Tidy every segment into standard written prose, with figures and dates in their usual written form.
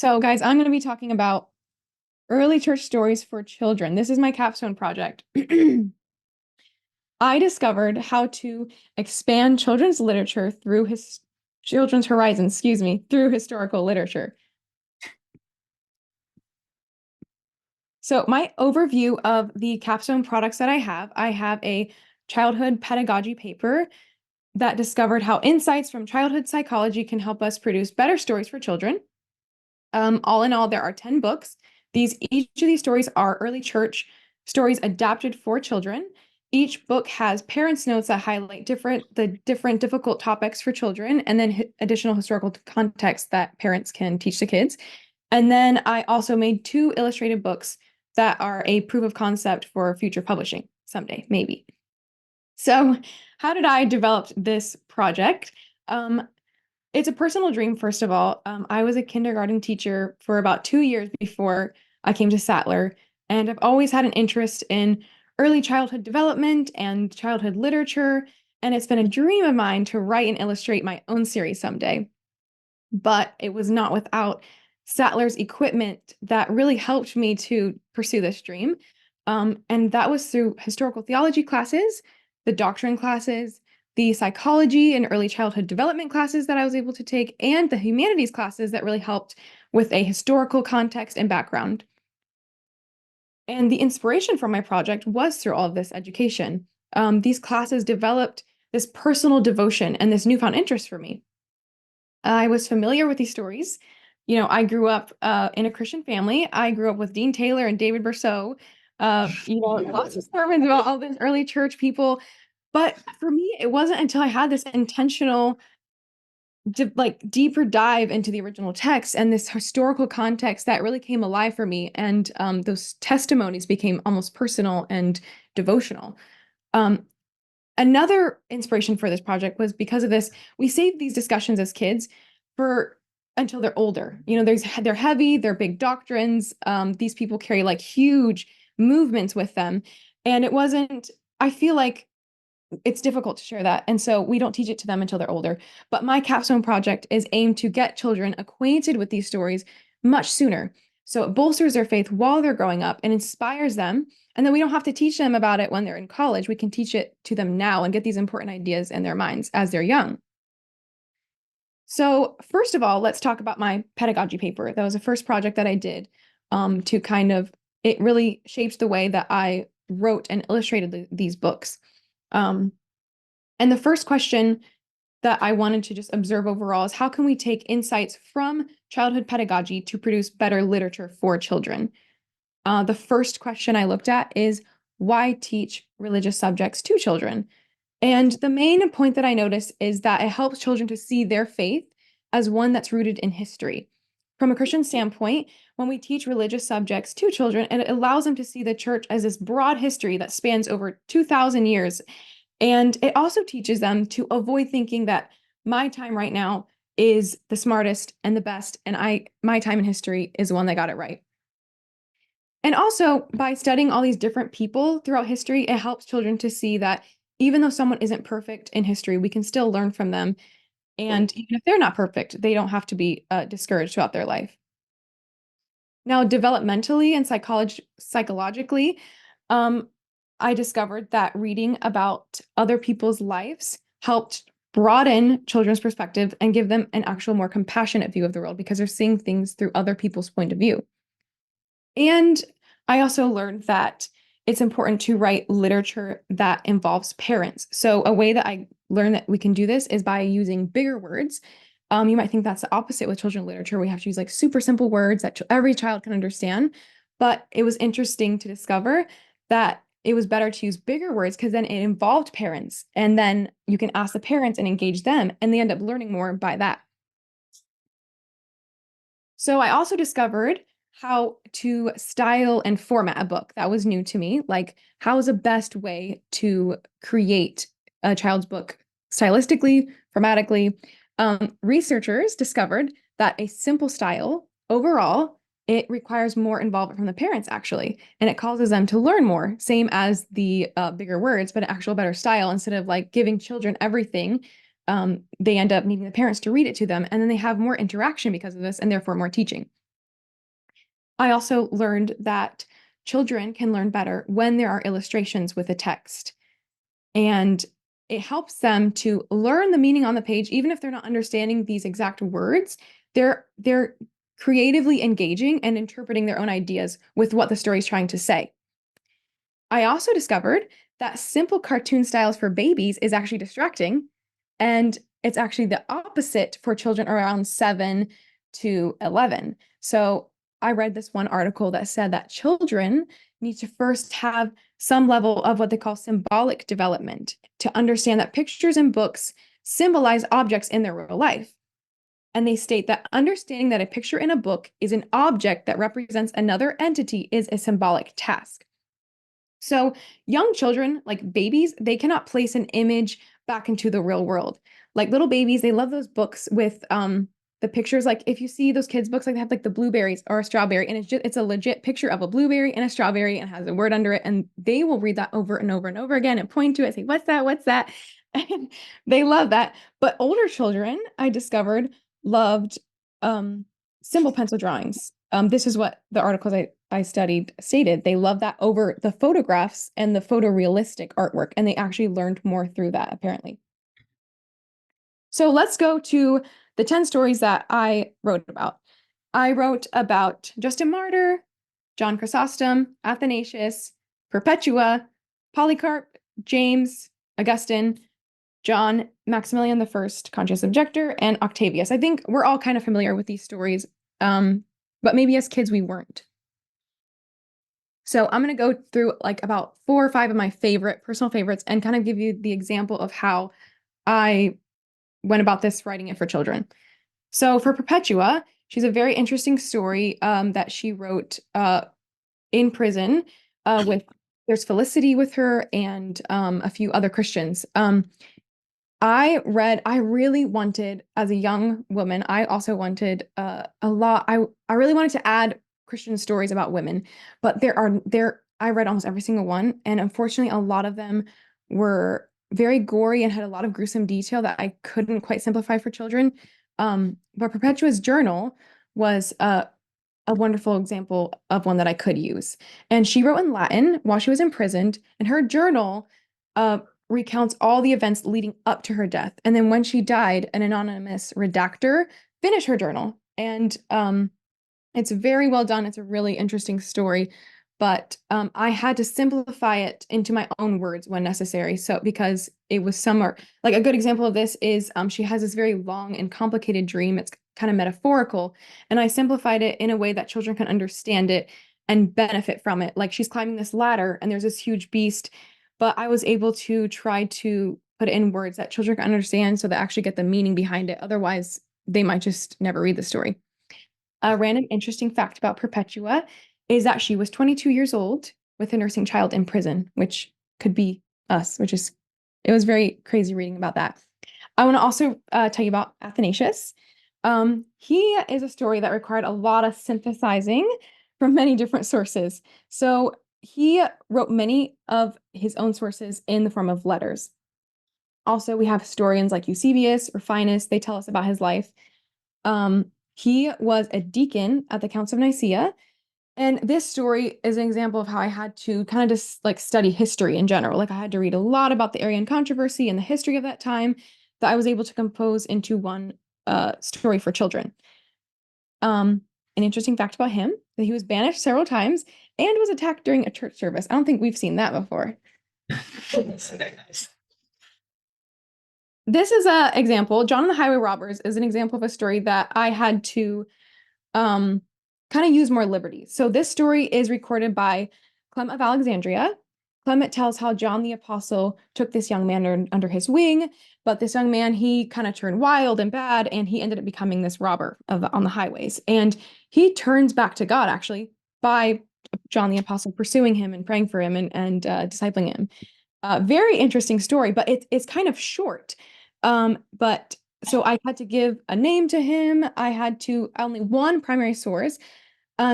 So, guys, I'm going to be talking about early church stories for children. This is my capstone project. I discovered how to expand children's literature through his children's horizons, through historical literature. So, my overview of the capstone products that I have a childhood pedagogy paper that discovered how insights from childhood psychology can help us produce better stories for children. All in all, there are 10 books. Each of these stories are early church stories adapted for children. Each book has parents' notes that highlight the different difficult topics for children, and then additional historical context that parents can teach the kids. And then I also made two illustrated books that are a proof of concept for future publishing someday, maybe. So, how did I develop this project? It's a personal dream, first of all. I was a kindergarten teacher for about 2 years before I came to Sattler, and I've always had an interest in early childhood development and childhood literature, and it's been a dream of mine to write and illustrate my own series someday. But it was not without Sattler's equipment that really helped me to pursue this dream. And that was through historical theology classes, the doctrine classes, the psychology and early childhood development classes that I was able to take, and the humanities classes that really helped with a historical context and background. And the inspiration for my project was through all of this education. These classes developed this personal devotion and this newfound interest for me. I was familiar with these stories. I grew up in a Christian family. I grew up with Dean Taylor and David Berceau. Lots of sermons about all these early church people. But for me, it wasn't until I had this intentional, deeper dive into the original text and this historical context that really came alive for me. And those testimonies became almost personal and devotional. Um, Another inspiration for this project was because of this, we save these discussions as kids for until they're older. They're heavy, they're big doctrines. These people carry like huge movements with them. And I feel like it's difficult to share that. And so we don't teach it to them until they're older. But my capstone project is aimed to get children acquainted with these stories much sooner. So it bolsters their faith while they're growing up and inspires them. And then we don't have to teach them about it when they're in college. We can teach it to them now and get these important ideas in their minds as they're young. So, first of all, let's talk about my pedagogy paper. That was the first project that I did to it really shaped the way that I wrote and illustrated these books. Um, and the first question that I wanted to just observe overall is how can we take insights from childhood pedagogy to produce better literature for children? The first question I looked at is why teach religious subjects to children? And the main point that I noticed is that it helps children to see their faith as one that's rooted in history. From a Christian standpoint, when we teach religious subjects to children, it allows them to see the church as this broad history that spans over 2,000 years. And it also teaches them to avoid thinking that my time right now is the smartest and the best, and my time in history is the one that got it right. And also, by studying all these different people throughout history, it helps children to see that even though someone isn't perfect in history, we can still learn from them. And even if they're not perfect, they don't have to be discouraged throughout their life. Now, developmentally and psychologically, um, I discovered that reading about other people's lives helped broaden children's perspective and give them an actual more compassionate view of the world because they're seeing things through other people's point of view. And I also learned that it's important to write literature that involves parents. So a way that I learned that we can do this is by using bigger words. You might think that's the opposite with children's literature. We have to use like super simple words that every child can understand. But it was interesting to discover that it was better to use bigger words because then it involved parents. And then you can ask the parents and engage them, and they end up learning more by that. So I also discovered how to style and format a book. That was new to me. Like, how is the best way to create a child's book stylistically, formatically? Researchers discovered that a simple style overall, it requires more involvement from the parents actually, and it causes them to learn more. Same as the bigger words, but an actual better style instead of like giving children everything. They end up needing the parents to read it to them, and then they have more interaction because of this, and therefore more teaching. I also learned that children can learn better when there are illustrations with a text. And it helps them to learn the meaning on the page, even if they're not understanding these exact words. They're creatively engaging and interpreting their own ideas with what the story is trying to say. I also discovered that simple cartoon styles for babies is actually distracting, and it's actually the opposite for children around 7 to 11. So I read this one article that said that children need to first have some level of what they call symbolic development to understand that pictures in books symbolize objects in their real life. And they state that understanding that a picture in a book is an object that represents another entity is a symbolic task. So young children, like babies, they cannot place an image back into the real world. Like little babies, they love those books with the pictures. Like if you see those kids' books, like they have like the blueberries or a strawberry, and it's a legit picture of a blueberry and a strawberry and has a word under it, and they will read that over and over and over again and point to it, say, "What's that? What's that?" And they love that. But older children, I discovered, loved simple pencil drawings. This is what the articles I studied stated. They love that over the photographs and the photorealistic artwork, and they actually learned more through that, apparently. So let's go to the 10 stories that I wrote about. I wrote about Justin Martyr, John Chrysostom, Athanasius, Perpetua, Polycarp, James, Augustine, John Maximilian the First, conscious objector, and Octavius. I think we're all kind of familiar with these stories, but maybe as kids we weren't. So I'm going to go through like about 4 or 5 of my favorite personal favorites and kind of give you the example of how I went about this writing it for children. So for Perpetua, she's a very interesting story that she wrote in prison with there's Felicity with her and a few other Christians. I really wanted, as a young woman, I also wanted a lot. I really wanted to add Christian stories about women, but I read almost every single one, and unfortunately, a lot of them were very gory and had a lot of gruesome detail that I couldn't quite simplify for children. But Perpetua's journal was a wonderful example of one that I could use. And she wrote in Latin while she was imprisoned, and her journal recounts all the events leading up to her death. And then when she died, an anonymous redactor finished her journal. And it's very well done. It's a really interesting story, but I had to simplify it into my own words when necessary. So because it was somewhere like a good example of this is she has this very long and complicated dream. It's kind of metaphorical, and I simplified it in a way that children can understand it and benefit from it. Like she's climbing this ladder, and there's this huge beast, but I was able to try to put it in words that children can understand, so they actually get the meaning behind it. Otherwise, they might just never read the story. A random interesting fact about Perpetua is that she was 22 years old with a nursing child in prison, which could be us, it was very crazy reading about that. I want to also tell you about Athanasius. He is a story that required a lot of synthesizing from many different sources. So he wrote many of his own sources in the form of letters. Also, we have historians like Eusebius or Finus. They tell us about his life. He was a deacon at the Council of Nicaea. And this story is an example of how I had to kind of just like study history in general. Like I had to read a lot about the Arian controversy and the history of that time that I was able to compose into one story for children. An interesting fact about him that he was banished several times and was attacked during a church service. I don't think we've seen that before. This is an example. John and the Highway Robbers is an example of a story that I had to kind of use more liberty. So this story is recorded by Clement of Alexandria. Clement tells how John the Apostle took this young man under his wing, but this young man, he kind of turned wild and bad, and he ended up becoming this robber on the highways. And he turns back to God, actually, by John the Apostle pursuing him and praying for him and discipling him. Very interesting story, but it's kind of short. But so I had to give a name to him. I had to only one primary source.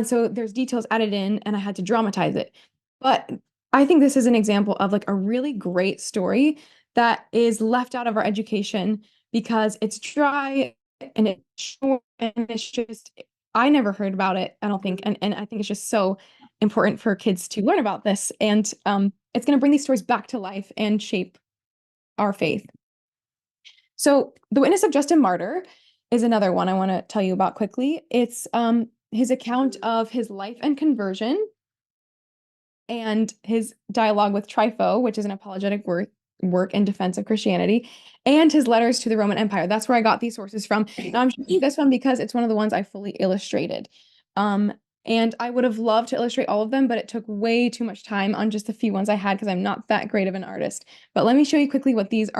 So there's details added in, and I had to dramatize it. But I think this is an example of like a really great story that is left out of our education because it's dry and it's short and it's just I never heard about it, I don't think. And I think it's just so important for kids to learn about this. And it's going to bring these stories back to life and shape our faith. So, The Witness of Justin Martyr is another one I want to tell you about quickly. It's his account of his life and conversion and his dialogue with Trypho, which is an apologetic work in defense of Christianity, and his letters to the Roman Empire. That's where I got these sources from. Now I'm showing you this one because it's one of the ones I fully illustrated. And I would have loved to illustrate all of them, but it took way too much time on just the few ones I had because I'm not that great of an artist. But let me show you quickly what these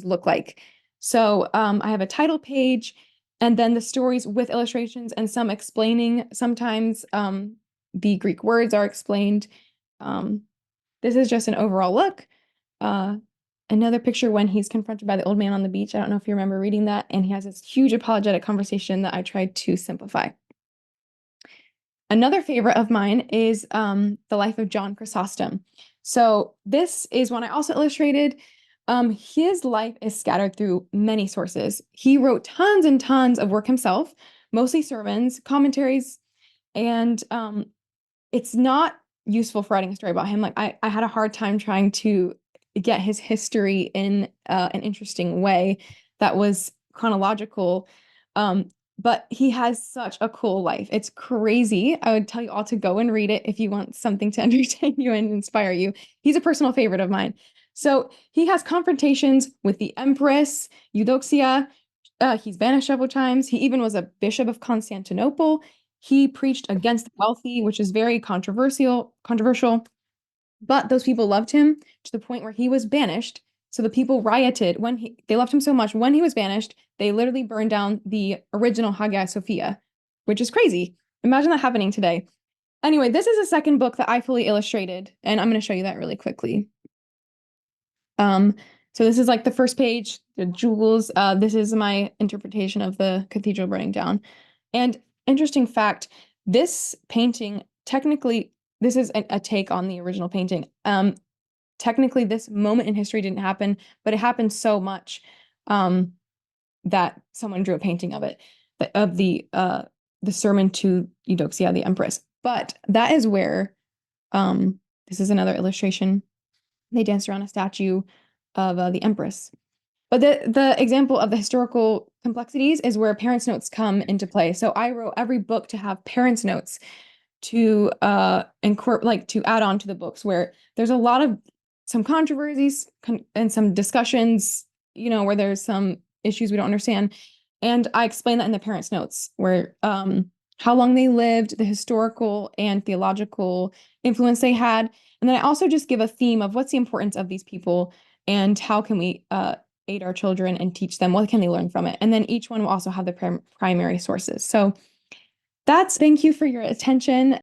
look like. So I have a title page, and then the stories with illustrations and some explaining. Sometimes the Greek words are explained. This is just an overall look. Another picture when he's confronted by the old man on the beach. I don't know if you remember reading that. And he has this huge apologetic conversation that I tried to simplify. Another favorite of mine is The Life of John Chrysostom. So this is one I also illustrated. His life is scattered through many sources. He wrote tons and tons of work himself, mostly sermons, commentaries, and it's not useful for writing a story about him. Like I had a hard time trying to get his history in an interesting way that was chronological. But he has such a cool life. It's crazy. I would tell you all to go and read it if you want something to entertain you and inspire you. He's a personal favorite of mine. So he has confrontations with the Empress Eudoxia. He's banished several times. He even was a bishop of Constantinople. He preached against the wealthy, which is very controversial, but those people loved him to the point where he was banished. So the people rioted when they loved him so much. When he was banished, they literally burned down the original Hagia Sophia, which is crazy. Imagine that happening today. Anyway, this is a second book that I fully illustrated, and I'm going to show you that really quickly. So this is like the first page, the jewels. This is my interpretation of the cathedral burning down. And interesting fact, this painting, technically, this is a take on the original painting. Technically, this moment in history didn't happen, but it happened so much that someone drew a painting of it, of the sermon to Eudoxia, the empress. But that is where, this is another illustration. They danced around a statue of the empress. But the example of the historical complexities is where parents' notes come into play. So I wrote every book to have parents' notes to incorporate, to add on to the books, where there's a lot of some controversies and some discussions, where there's some issues we don't understand. And I explain that in the parents' notes, where how long they lived, the historical and theological influence they had. And then I also just give a theme of what's the importance of these people and how can we aid our children and teach them, what can they learn from it. And then each one will also have the primary sources. So thank you for your attention.